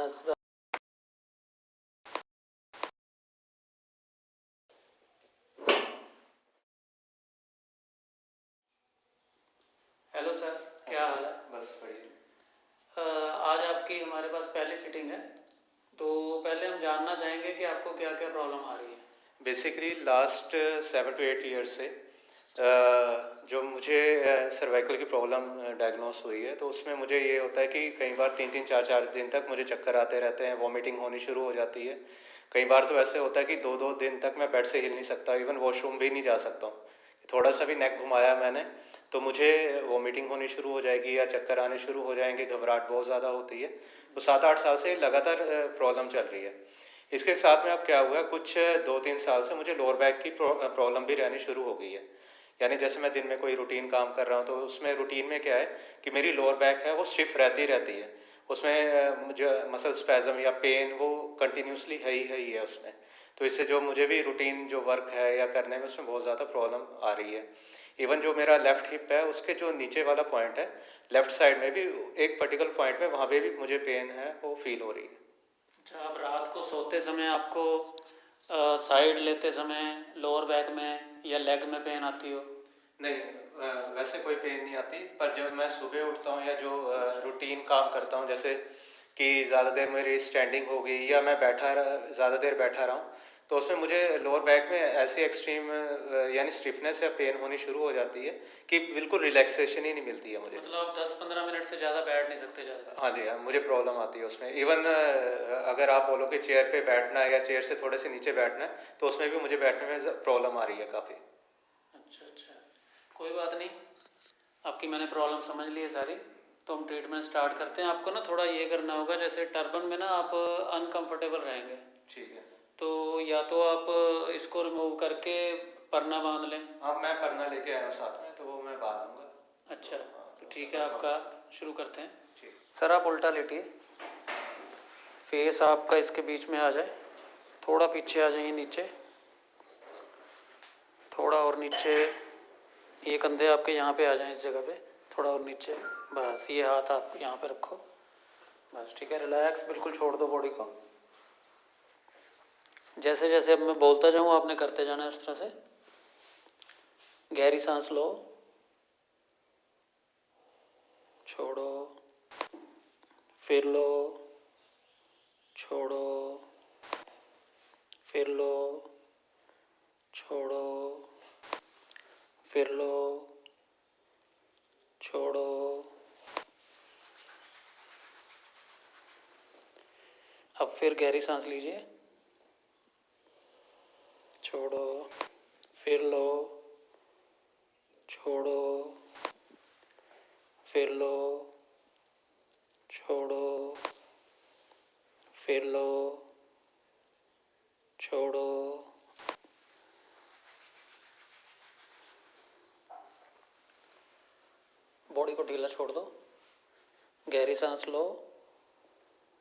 बस बस। Hello sir, क्या हाल है? बस बढ़िया। आज आपकी हमारे पास पहली सीटिंग है, तो पहले हम जानना चाहेंगे कि आपको क्या क्या प्रॉब्लम आ रही है। बेसिकली लास्ट 7 to 8 ईयर से जो मुझे सर्वाइकल की प्रॉब्लम डायग्नोस हुई है, तो उसमें मुझे ये होता है कि कई बार 3-3 4-4 दिन तक मुझे चक्कर आते रहते हैं, वॉमिटिंग होनी शुरू हो जाती है। कई बार तो ऐसे होता है कि 2-2 दिन तक मैं बेड से हिल नहीं सकता, इवन वॉशरूम भी नहीं जा सकता हूँ। थोड़ा सा भी नेक घुमाया मैंने तो मुझे वॉमिटिंग होनी शुरू हो जाएगी या चक्कर आने शुरू हो जाएंगे, घबराहट बहुत ज़्यादा होती है। तो 7-8 साल से लगातार प्रॉब्लम चल रही है। इसके साथ में अब क्या हुआ, कुछ 2-3 साल से मुझे लोअर बैक की प्रॉब्लम भी रहनी शुरू हो गई है। यानी जैसे मैं दिन में कोई रूटीन काम कर रहा हूँ, तो उसमें रूटीन में क्या है कि मेरी लोअर बैक है वो स्टिफ रहती है। उसमें जो मसल स्पैज़म या पेन वो कंटिन्यूसली है ही है उसमें। तो इससे जो मुझे भी रूटीन जो वर्क है या करने में उसमें बहुत ज़्यादा प्रॉब्लम आ रही है। इवन जो मेरा लेफ़्ट हिप है उसके जो नीचे वाला पॉइंट है लेफ़्ट साइड में भी, एक पर्टिकुलर पॉइंट में वहाँ पे भी मुझे पेन है वो फील हो रही है। अच्छा, आप रात को सोते समय आपको साइड लेते समय लोअर बैक में या लेग में पेन आती हो? नहीं, वैसे कोई पेन नहीं आती, पर जब मैं सुबह उठता हूँ या जो रूटीन काम करता हूँ, जैसे कि ज़्यादा देर मेरी स्टैंडिंग हो गई या मैं ज़्यादा देर बैठा रहा हूँ, तो उसमें मुझे लोअर बैक में ऐसी एक्सट्रीम यानी स्टिफनेस या पेन होनी शुरू हो जाती है कि बिल्कुल रिलैक्सेशन ही नहीं मिलती है मुझे। मतलब आप 10-15 मिनट से ज़्यादा बैठ नहीं सकते ज़्यादा? हाँ जी, हाँ, मुझे प्रॉब्लम आती है उसमें। इवन अगर आप बोलो कि चेयर पे बैठना है या चेयर से थोड़े से नीचे बैठना है, तो उसमें भी मुझे बैठने में प्रॉब्लम आ रही है काफ़ी। अच्छा अच्छा, कोई बात नहीं, आपकी मैंने प्रॉब्लम समझ ली है सारी। तो हम ट्रीटमेंट स्टार्ट करते हैं। आपको ना थोड़ा ये करना होगा, जैसे टर्बन में ना आप अनकंफर्टेबल रहेंगे, ठीक है। तो या तो आप इसको रिमूव करके परना बांध लें। हाँ, मैं परना लेके आया हूँ साथ में, तो वो मैं बांध लूँगा। अच्छा, हाँ, तो तो ठीक है, उसमें आपका शुरू करते हैं। ठीक। सर आप उल्टा लेटिए, फेस आपका इसके बीच में आ जाए, थोड़ा पीछे आ जाइए नीचे, थोड़ा और नीचे, ये कंधे आपके यहाँ पे आ जाएं इस जगह पे, थोड़ा और नीचे, बस ये हाथ आप यहाँ पे रखो, बस ठीक है। रिलैक्स, बिल्कुल छोड़ दो बॉडी को। जैसे जैसे अब मैं बोलता जाऊँ आपने करते जाना है उस तरह से। गहरी सांस लो, छोड़ो, फिर लो, छोड़ो, फिर लो, छोड़ो, फिर लो, छोड़ो। अब फिर गहरी सांस लीजिए, छोड़ो, फिर लो, छोड़ो, फिर लो, छोड़ो, फिर लो, छोड़ो। बॉडी को ढीला छोड़ दो, गहरी सांस लो,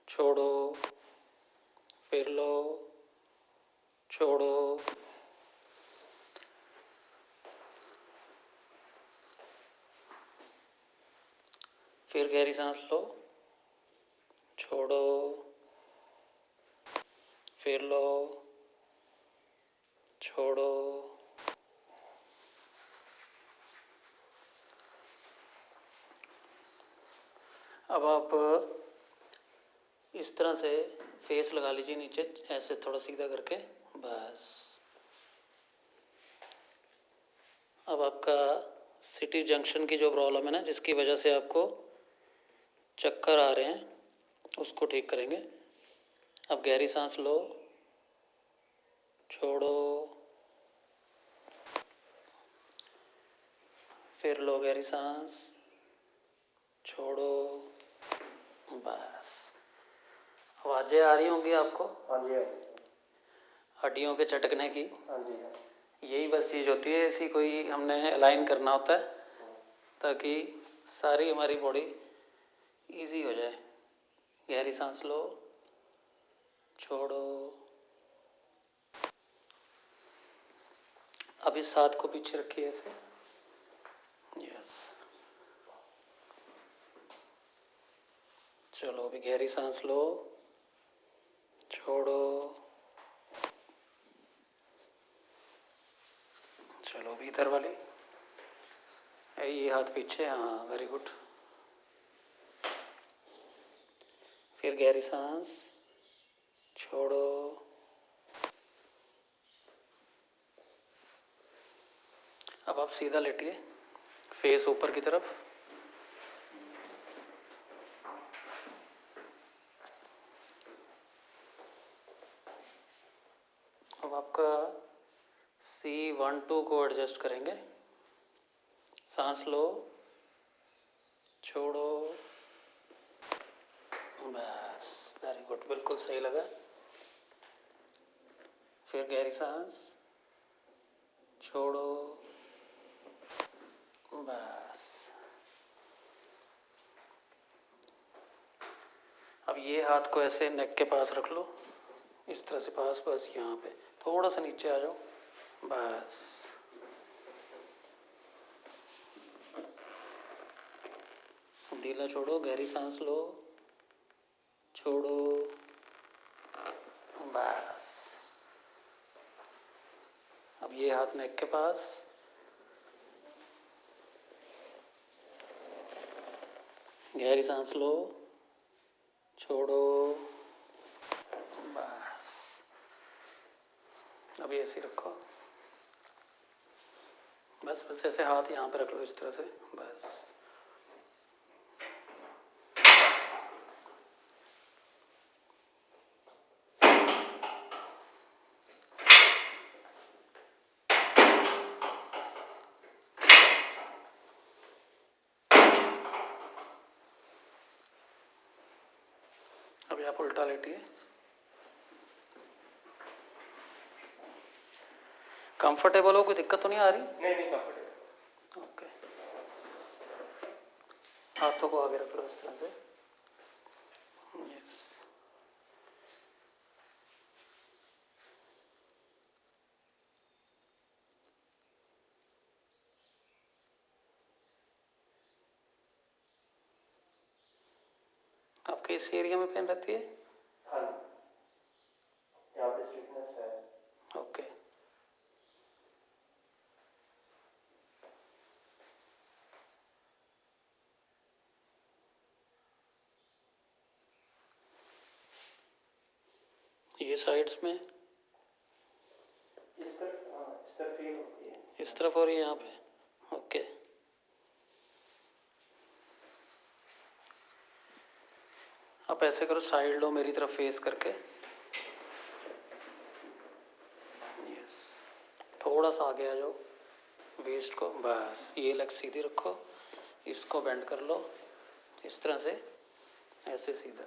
छोड़ो, फिर लो, छोड़ो, फिर गहरी सांस लो, छोड़ो, फिर लो, छोड़ो। अब आप इस तरह से फेस लगा लीजिए नीचे, ऐसे थोड़ा सीधा करके, बस। अब आपका सिटी जंक्शन की जो प्रॉब्लम है ना, जिसकी वजह से आपको चक्कर आ रहे हैं, उसको ठीक करेंगे। अब गहरी सांस लो, छोड़ो, फिर लो गहरी सांस, छोड़ो, बस। आवाज़ें आ रही होंगी आपको? हाँ जी, हड्डियों के चटकने की। हाँ जी, यही बस चीज़ होती है, ऐसी कोई हमने अलाइन करना होता है ताकि सारी हमारी बॉडी इजी हो जाए। गहरी सांस लो, छोड़ो। अब इस हाथ को पीछे रखिए ऐसे, यस। चलो अभी गहरी सांस लो, छोड़ो, चलो भीतर वाली, ये हाथ पीछे, हाँ वेरी गुड। फिर गहरी सांस, छोड़ो, अब आप सीधा लेटिए, फेस ऊपर की तरफ। अब आपका C12 को एडजस्ट करेंगे। सांस लो, छोड़ो, बस वेरी गुड, बिल्कुल सही लगा। फिर गहरी सांस, छोड़ो, बस। अब ये हाथ को ऐसे नेक के पास रख लो, इस तरह से पास, बस यहाँ पे थोड़ा सा नीचे आ जाओ, बस। ढीला छोड़ो, गहरी सांस लो, छोड़ो, बस। अब ये हाथ नेक के पास, गहरी सांस लो, छोड़ो, बस। अब ऐसे रखो, बस बस ऐसे हाथ यहाँ पे रख लो इस तरह से, बस। अभी आप उल्टा लेटिए। कंफर्टेबल हो, कोई दिक्कत तो नहीं आ रही? नहीं नहीं, कंफर्टेबल। ओके, हाथों को आगे रख लो इस तरह से, यस। आपके इस एरिया में पेन रहती है? हाँ, यहाँ पे स्टिफनेस है। ओके, ये साइड्स में इस तरफ, हाँ इस तरफ फील होती है, इस तरफ और यहाँ पे, ओके। आप ऐसे करो, साइड लो मेरी तरफ फेस करके, यस। थोड़ा सा आगे आ जाओ, वेस्ट को, बस। ये लेग सीधी रखो, इसको बेंड कर लो इस तरह से, ऐसे सीधा,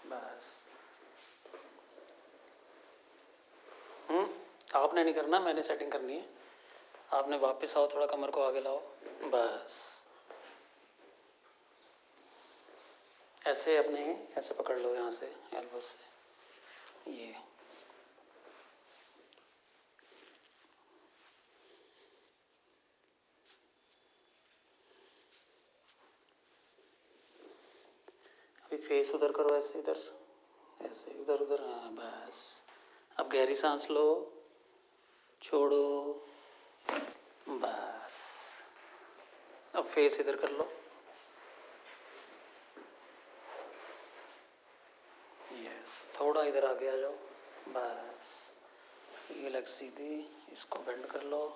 बस। आपने नहीं करना, मैंने सेटिंग करनी है। आपने वापस आओ, थोड़ा कमर को आगे लाओ, बस। ऐसे अपने ऐसे पकड़ लो यहाँ से, एल्बो से, ये। अभी फेस उधर करो, ऐसे इधर, ऐसे इधर उधर, हाँ बस। अब गहरी सांस लो, छोड़ो, बस। अब फेस इधर कर लो, यस। थोड़ा इधर आगे आ जाओ, बस। ये लेग सीधी, इसको बेंड कर लो,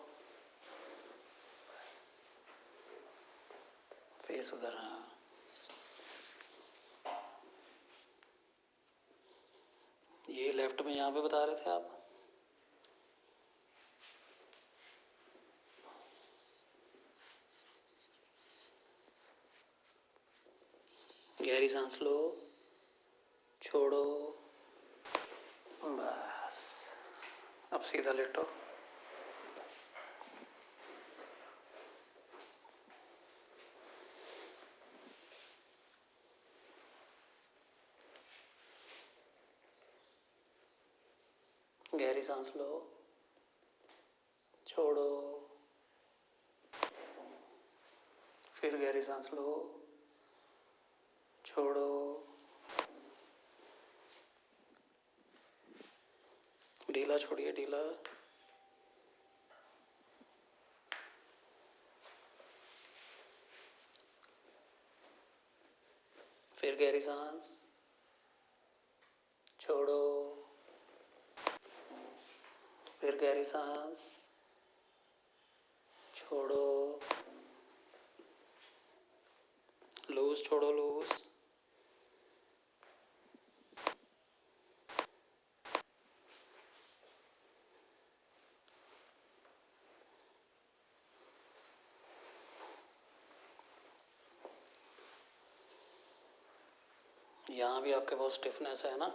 फेस उधर, हाँ। ये लेफ्ट में यहाँ पे बता रहे थे आप, गहरी सांस लो, छोड़ो, बस। अब सीधा लेटो, गहरी सांस लो, छोड़ो, फिर गहरी सांस लो, छोड़ो, ढीला छोड़िए, ढीला। फिर गहरी सांस, छोड़ो। फिर गहरी सांस, छोड़ो। लूज छोड़ो, लूज। यहाँ भी आपके बहुत स्टिफनेस है ना।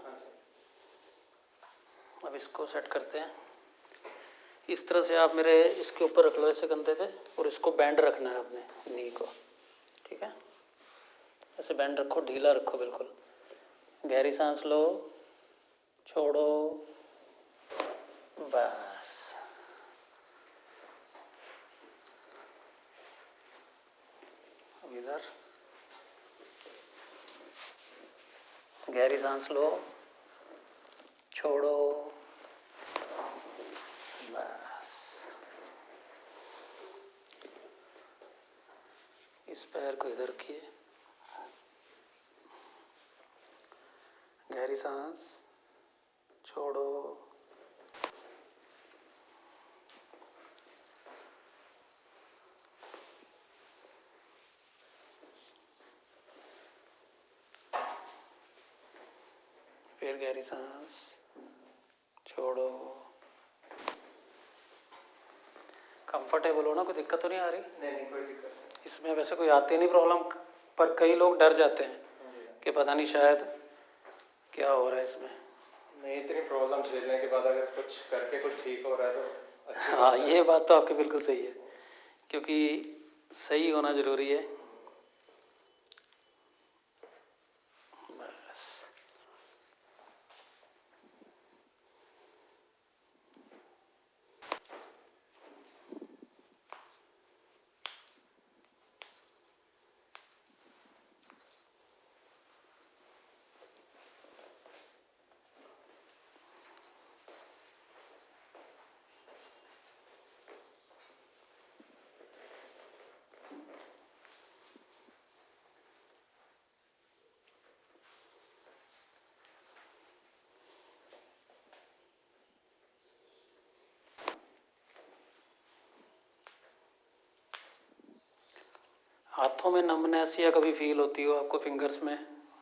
अब इसको सेट करते हैं। इस तरह से आप मेरे इसके ऊपर रख लो ऐसे कंधे पे, और इसको बैंड रखना है अपने नी को, ठीक है। ऐसे बैंड रखो, ढीला रखो बिल्कुल। गहरी सांस लो, छोड़ो, बस। अब इधर गहरी सांस लो, छोड़ो, बस। इस पैर को इधर रखिए, गहरी सांस, छोड़ो, फिर गहरी सांस, छोड़ो। कंफर्टेबल हो ना, कोई दिक्कत तो नहीं आ रही? नहीं, कोई दिक्कत नहीं। इसमें वैसे कोई आती नहीं प्रॉब्लम, पर कई लोग डर जाते हैं कि पता नहीं शायद क्या हो रहा है इसमें। नहीं, इतनी प्रॉब्लम झेलने के बाद अगर कुछ करके कुछ ठीक हो रहा है तो अच्छी हाँ, बात है। ये बात तो आपकी बिल्कुल सही है, क्योंकि सही होना ज़रूरी है। बस। हाथों में नमनेस या कभी फील होती हो आपको फिंगर्स में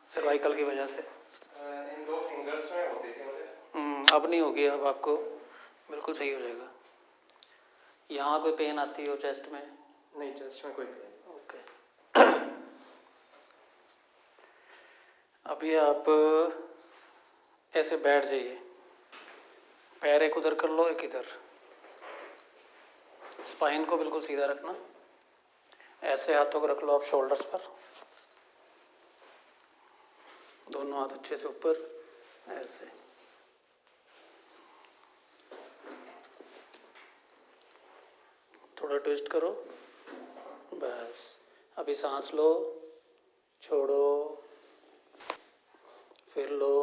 सर्वाइकल की वजह से? इन 2 फिंगर्स में होती थी मुझे। अब नहीं होगी, अब आपको बिल्कुल सही हो जाएगा। यहाँ कोई पेन आती हो चेस्ट में? नहीं, चेस्ट में कोई पेन। ओके। अभी आप ऐसे बैठ जाइए, पैर एक उधर कर लो, एक इधर। स्पाइन को बिल्कुल सीधा रखना। ऐसे हाथों को रख लो आप शोल्डर्स पर, दोनों हाथ अच्छे से ऊपर, ऐसे। थोड़ा ट्विस्ट करो, बस। अभी सांस लो, छोड़ो, फिर लो,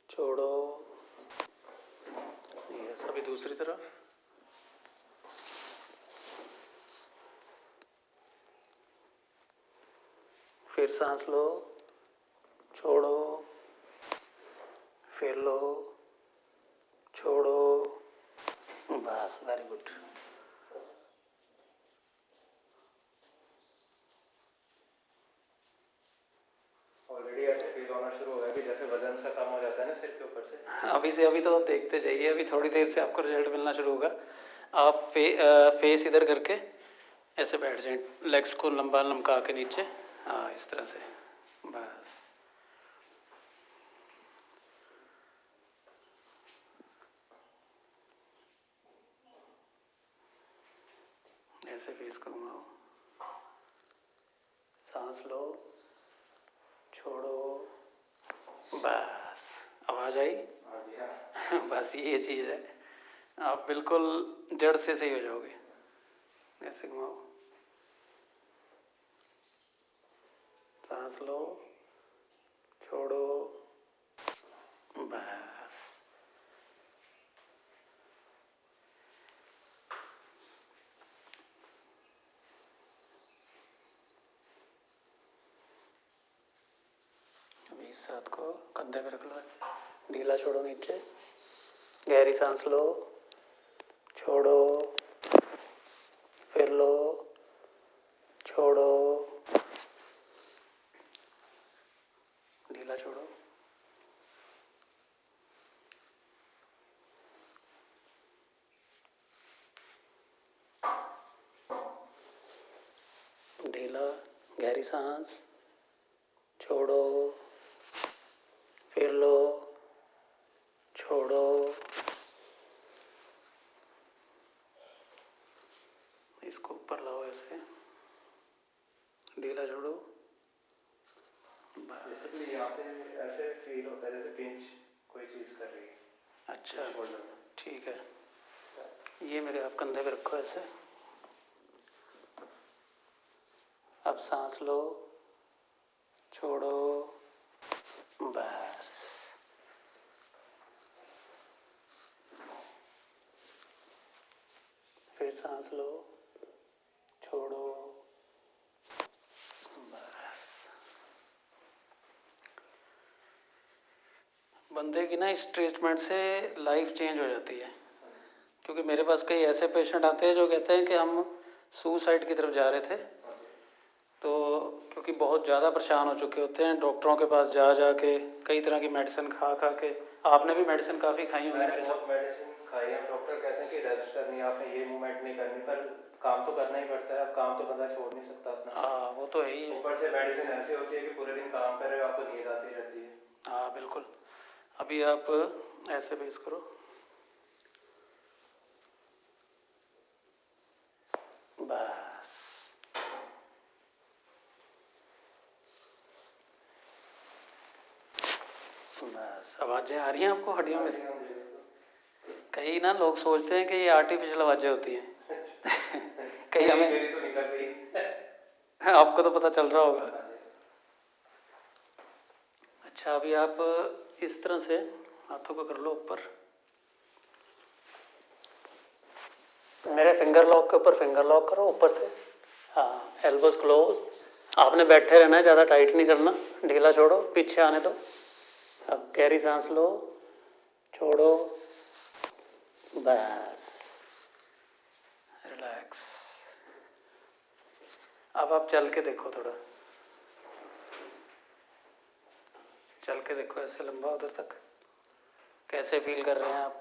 छोड़ो। यस, अभी दूसरी तरफ। फिर सांस लो, छोड़ो, फिर लो, छोड़ो, बस। Very good. ऑलरेडी ऐसे फील होना शुरू हो गया कि जैसे वजन सा कम हो जाता है ना सिर के ऊपर से। अभी से, अभी तो देखते जाइए, अभी थोड़ी देर से आपको रिजल्ट मिलना शुरू होगा। आप फेस इधर करके ऐसे बैठ जाएं, लेग्स को लंबा लमका के नीचे, हाँ, इस तरह से, बस। ऐसे फेस को घुमाओ, सांस लो, छोड़ो, बस। आवाज़ आई? बस ये चीज़ है, आप बिल्कुल जड़ से सही हो जाओगे। ऐसे घुमाओ, सांस लो, छोड़ो, बस। इस हाथ को कंधे पे रख लो, ऐसे ढीला छोड़ो नीचे, गहरी सांस लो, छोड़ो, फिर लो, छोड़ो, ढीला छोड़ो, ढीला, गहरी सांस, छोड़ो, फिर लो, छोड़ो, इसको ऊपर लाओ, ऐसे ढीला छोड़ो, बस। यहाँ पे ऐसे फील होता है जैसे पिंच कोई चीज़ कर रही है। अच्छा, ठीक है, ये मेरे आप कंधे पे रखो ऐसे। अब सांस लो, छोड़ो, बस। फिर सांस लो, छोड़ो, बस। बंदे की ना इस ट्रीटमेंट से लाइफ चेंज हो जाती है, क्योंकि मेरे पास कई ऐसे पेशेंट आते हैं जो कहते हैं कि हम सुसाइड की तरफ जा रहे थे, तो क्योंकि बहुत ज़्यादा परेशान हो चुके होते हैं, डॉक्टरों के पास जा जा के, कई तरह की मेडिसिन खा खा के। आपने भी मेडिसिन काफ़ी खाई होंगी मेरे साथ। मेडिसिन खाई है, डॉक्टर कहते हैं कि रेस्ट करनी है, आपने ये मूवमेंट नहीं करनी, पर काम तो करना ही पड़ता है। अब काम तो बंदा छोड़ नहीं सकता अपना। हाँ, वो तो है ही है। ऊपर से मेडिसिन ऐसी होती है कि पूरे दिन काम कर रहे हो, आपको नींद आती रहती है। हाँ बिल्कुल। अभी आप ऐसे बेस करो, बस। बस, आवाज़ें आ रही हैं आपको हड्डियों में से? कई ना लोग सोचते हैं कि ये आर्टिफिशियल आवाज़ें होती हैं कई हमें मेरी तो निकल गई आपको तो पता चल रहा होगा। अच्छा, अभी आप इस तरह से हाथों को कर लो ऊपर, मेरे फिंगर लॉक के ऊपर फिंगर लॉक करो ऊपर से। हाँ, एल्बोज क्लोज। आपने बैठे रहना है, ज़्यादा टाइट नहीं करना, ढीला छोड़ो, पीछे आने दो। अब गहरी सांस लो, छोड़ो, बस, रिलैक्स। अब आप चल के देखो, थोड़ा चल के देखो, ऐसे लंबा उधर तक, कैसे फील कर रहे हैं आप?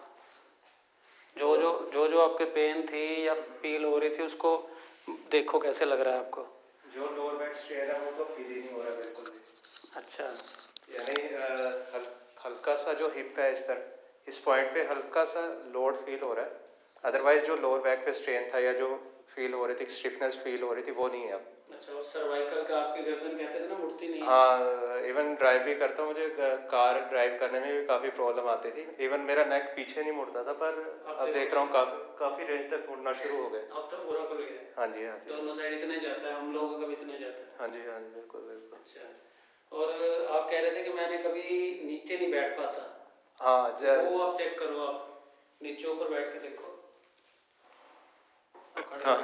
जो आपके पेन थी या फील हो रही थी, उसको देखो कैसे लग रहा है आपको? जो लोअर बैक स्ट्रेन है वो तो फील ही नहीं हो रहा बिल्कुल भी। अच्छा, यानी हल्का सा जो हिप है इस तरह, इस पॉइंट पे हल्का सा लोड फील हो रहा है, अदरवाइज जो लोअर बैक पे स्ट्रेन था या जो फील हो रही थी, स्टिफनेस फील हो रही थी, वो नहीं है अब। अच्छा, और सर्वाइकल का आपकी गर्दन कहते थे ना, मुड़ती नहीं है? हाँ, इवन ड्राइव भी करता हूँ, मुझे कार ड्राइव करने में भी काफ़ी प्रॉब्लम आती थी। इवन मेरा नेक पीछे नहीं मुड़ता था, पर अब देख रहा हूँ काफ़ी रेंज तक मुड़ना शुरू हो गया। अब तो पूरा खुल गया है। हाँ जी, हाँ जी, दोनों साइड इतने जाता है, हम लोगों का भी इतने जाता है। हाँ जी, हाँ जी, बिल्कुल बिल्कुल। अच्छा, और आप कह रहे थे कि मैंने कभी नीचे नहीं बैठ पाता। हाँ, वो आप चेक करो, आप नीचे ऊपर बैठ के देखो। हाँ,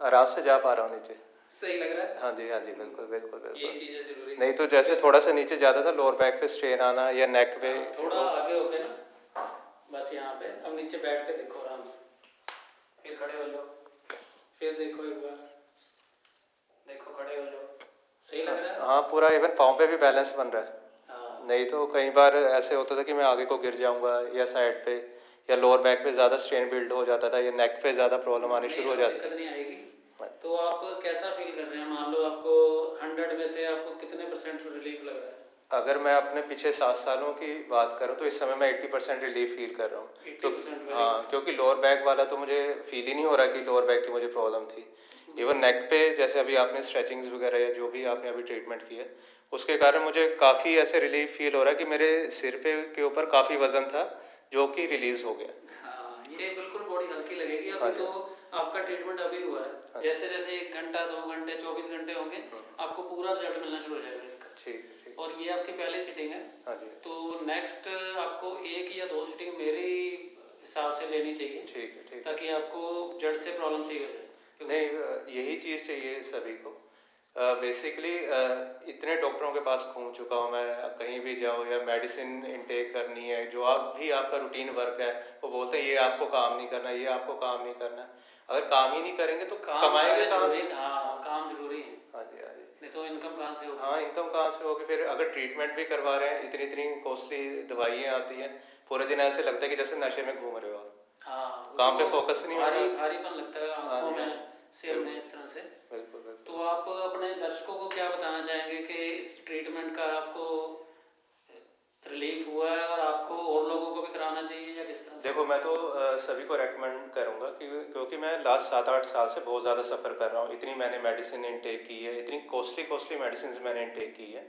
आराम से जा पा रहा हूँ नीचे। सही लग रहा है? हाँ जी, हाँ जी, बिल्कुल बिल्कुल ये बिल्कुल। चीज़ें जरूरी नहीं तो जैसे थोड़ा सा नीचे ज़्यादा था, लोअर बैक पे स्ट्रेन आना या नेक पे। थोड़ा आगे हो गए ना, बस यहाँ पे। अब नीचे बैठ के देखो आराम से, फिर खड़े हो जाओ, फिर देखो एक बार, देखो खड़े हो जाओ। सही लग रहा है? हाँ, पूरा इवन पाँव पे भी बैलेंस बन रहा है। हाँ, नहीं तो कई बार ऐसे होता था कि मैं आगे को गिर जाऊंगा, या साइड पे या लोअर बैक पे ज़्यादा स्ट्रेन बिल्ड हो जाता था, या नेक पे ज़्यादा प्रॉब्लम आनी शुरू हो जाती दिक्कत थी। नहीं आएगी। तो आप कैसा फील कर रहे हैं? मान लो आपको 100 में से आपको कितने % रिलीफ लग रहा है? अगर मैं अपने पीछे 7 सालों की बात करूं तो इस समय मैं 80% रिलीफ फील कर रहा हूँ। 80%? हाँ, क्योंकि लोअर बैक वाला तो मुझे फील ही नहीं हो रहा कि लोअर बैक की मुझे प्रॉब्लम थी। इवन नेक पे जैसे अभी आपने स्ट्रेचिंग्स वगैरह या जो भी आपने अभी ट्रीटमेंट किया, उसके कारण मुझे काफ़ी ऐसे रिलीफ फील हो रहा है कि मेरे सिर पे के ऊपर काफ़ी वजन था जो कि रिलीज हो गया। हाँ, ये बिल्कुल बॉडी हल्की लगेगी। हाँ अभी जी। तो आपका ट्रीटमेंट अभी हुआ है, हाँ। जैसे जैसे 1 घंटा 2 घंटे 24 घंटे होंगे, आपको पूरा रिजल्ट मिलना शुरू हो जाएगा इसका। ठीक ठीक। और ये आपकी पहली सिटिंग है, हाँ जी, तो नेक्स्ट आपको 1 या 2 सिटिंग मेरे हिसाब से लेनी चाहिए, ठीक है, ठीक है। ताकि आपको जड़ से प्रॉब्लम सही हो जाए। नहीं, यही चीज़ चाहिए सभी को। बेसिकली इतने डॉक्टरों के पास घूम चुका हूँ मैं, कहीं भी जाओ या मेडिसिन इनटेक करनी है, जो आप भी आपका रूटीन वर्क है, वो बोलते हैं ये आपको काम नहीं करना, ये आपको काम नहीं करना। अगर काम ही नहीं करेंगे तो कमाएंगे कहाँ से? हाँ, काम जरूरी है, हाँ जी, हाँ जी। नहीं तो इनकम कहाँ से होगी? हाँ, इनकम कहाँ से होगी? फिर अगर ट्रीटमेंट भी करवा रहे हैं, इतनी इतनी कॉस्टली दवाइयाँ आती हैं, पूरे दिन ऐसे लगता है कि जैसे नशे में घूम रहे हो आप। हाँ, काम पे फोकस नहीं होता। भारीपन लगता है आंखों में, सिर में, इस तरह से। बिल्कुल बिल्कुल। तो आप अपने दर्शकों को क्या बताना चाहेंगे कि इस ट्रीटमेंट का आपको रिलीफ हुआ है और आपको और लोगों को भी कराना चाहिए या किस तरह से? देखो, मैं तो सभी को रेकमेंड करूँगा कि क्योंकि मैं लास्ट 7-8 साल से बहुत ज़्यादा सफ़र कर रहा हूँ। इतनी मैंने मेडिसिन इनटेक की है, इतनी कॉस्टली मेडिसिन मैंने इनटेक की है।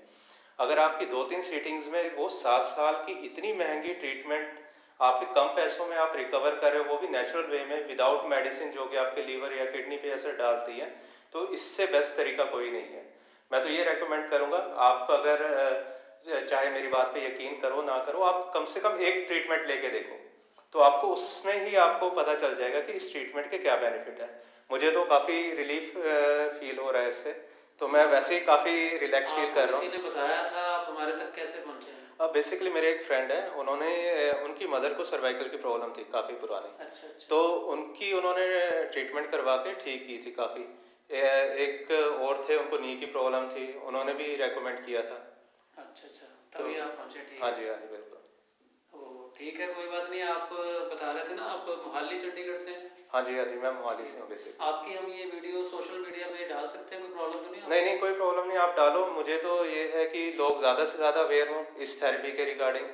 अगर आपकी 2-3 सीटिंग्स में वो 7 साल की इतनी महंगी ट्रीटमेंट आपके कम पैसों में आप रिकवर कर रहे हो, वो भी नेचुरल वे में विदाउट मेडिसिन, जो कि आपके लीवर या किडनी पे असर डालती है, तो इससे बेस्ट तरीका कोई नहीं है। मैं तो ये रेकमेंड करूँगा, आप अगर चाहे मेरी बात पे यकीन करो ना करो, आप कम से कम एक ट्रीटमेंट लेके देखो, तो आपको उसमें ही आपको पता चल जाएगा कि इस ट्रीटमेंट के क्या बेनिफिट है। मुझे तो काफ़ी रिलीफ फील हो रहा है इससे, तो मैं वैसे ही काफ़ी रिलैक्स फील कर रहा हूँ। किसी ने बताया था, आप हमारे तक कैसे पहुँचे? अब बेसिकली मेरे एक फ्रेंड है, उन्होंने उनकी मदर को सर्वाइकल की प्रॉब्लम थी काफ़ी पुरानी। अच्छा अच्छा। तो उन्होंने ट्रीटमेंट करवा के ठीक की थी काफ़ी। एक और थे, उनको नी की प्रॉब्लम थी, उन्होंने भी रेकमेंड किया था। अच्छा अच्छा, तभी आप पहुँचे? ठीक। हाँ जी, हाँ जी, बिल्कुल। ठीक है, कोई बात नहीं। आप बता रहे थे ना आप मोहाली चंडीगढ़ से हैं? हाँ जी, हाँ जी, मैं मोहाली से हूँ बेसिकली। आपकी हम ये वीडियो सोशल मीडिया पे डाल सकते हैं? कोई प्रॉब्लम तो नहीं? नहीं नहीं, कोई प्रॉब्लम नहीं, आप डालो। मुझे तो ये है कि लोग ज़्यादा से ज़्यादा अवेयर हों इस थेरेपी के रिगार्डिंग,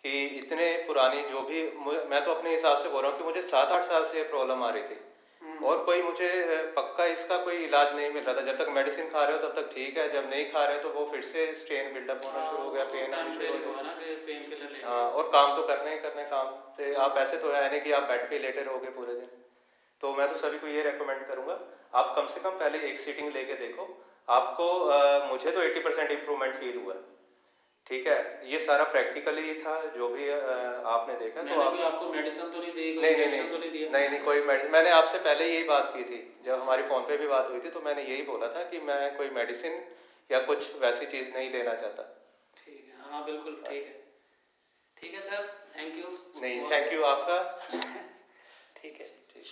कि इतने पुरानी जो भी मैं तो अपने हिसाब से बोल रहा हूँ कि मुझे 7-8 साल से ये प्रॉब्लम आ रही थी और कोई मुझे पक्का इसका कोई इलाज नहीं मिल रहा था। जब तक मेडिसिन खा रहे हो तब तक ठीक है, जब नहीं खा रहे तो वो फिर से स्ट्रेन बिल्डअप होना शुरू हो गया, पेन आना शुरू हो गया। हाँ, और काम तो करने ही करने, काम पे आप ऐसे तो है नहीं कि आप बेड पे लेटे रहोगे पूरे दिन। तो मैं तो सभी को ये रेकमेंड करूँगा, आप कम से कम पहले एक सीटिंग लेके देखो। आपको मुझे तो 80% इम्प्रूवमेंट फील हुआ। ठीक है, ये सारा प्रैक्टिकली ही था जो भी आपने देखा। तो आपको मेडिसिन तो नहीं दी? नहीं, कोई मेडिसिन, मैंने आपसे पहले यही बात की थी जब हमारी फ़ोन पे भी बात हुई थी, तो मैंने यही बोला था कि मैं कोई मेडिसिन या कुछ वैसी चीज़ नहीं लेना चाहता। ठीक है, हाँ बिल्कुल ठीक है। ठीक है सर, थैंक यू। नहीं, थैंक यू आपका। ठीक है।